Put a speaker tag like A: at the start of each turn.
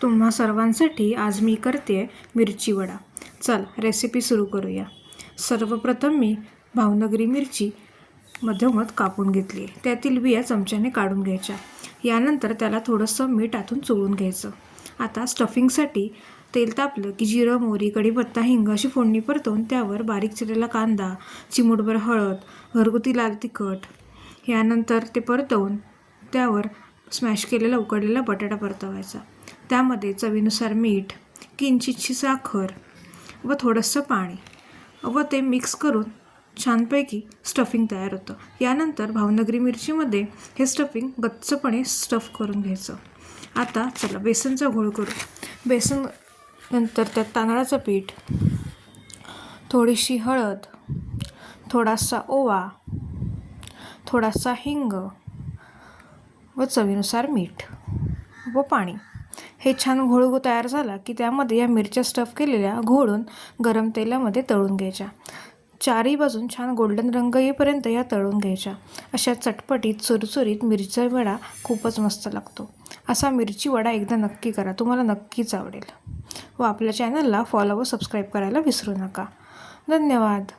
A: तुम्हा सर्वांसाठी आज मी करते मिरची वडा। चल रेसिपी सुरू करूया। सर्वप्रथम मी भावनगरी मिरची मधोमध कापून घेतली। त्यातील बिया चमच्याने काढून घ्यायच्या। यानंतर त्याला थोडंसं मीठ आतून चोळून घ्यायचं। आता स्टफिंगसाठी तेल तापलं की जिरं, मोहरी, कढीपत्ता, हिंग अशी फोडणी परतवून त्यावर बारीक चिरलेला कांदा, चिमूटभर हळद, घरगुती लाल तिखट, यानंतर ते परतवून त्यावर स्मॅश केलेला उकडलेला बटाटा परतवायचा। त्यामध्ये चवीनुसार मीठ, किंचितशी साखर व थोडंसं पाणी व ते मिक्स करून छानपैकी स्टफिंग तयार होतं। यानंतर भावनगरी मिरचीमध्ये हे स्टफिंग गच्चपणे स्टफ करून घ्यायचं। आता चला बेसनचा घोळ करू। बेसन नंतर त्यात तांदळाचं पीठ, थोडीशी हळद, थोडासा ओवा, थोडासा हिंग व चवीनुसार मीठ व पाणी हे छान घोळ तयार झाला की त्यामध्ये या मिरच्या स्टफ केलेल्या घोळून गरम तेलामध्ये तळून घ्यायच्या। चारही बाजून छान गोल्डन रंग येईपर्यंत या तळून घ्यायच्या। अशा चटपटीत चुरचुरीत मिरची वडा खूपच मस्त लागतो। असा मिरची वडा एकदा नक्की करा, तुम्हाला नक्कीच आवडेल। व आपल्या चॅनलला फॉलो व सबस्क्राईब करायला विसरू नका। धन्यवाद।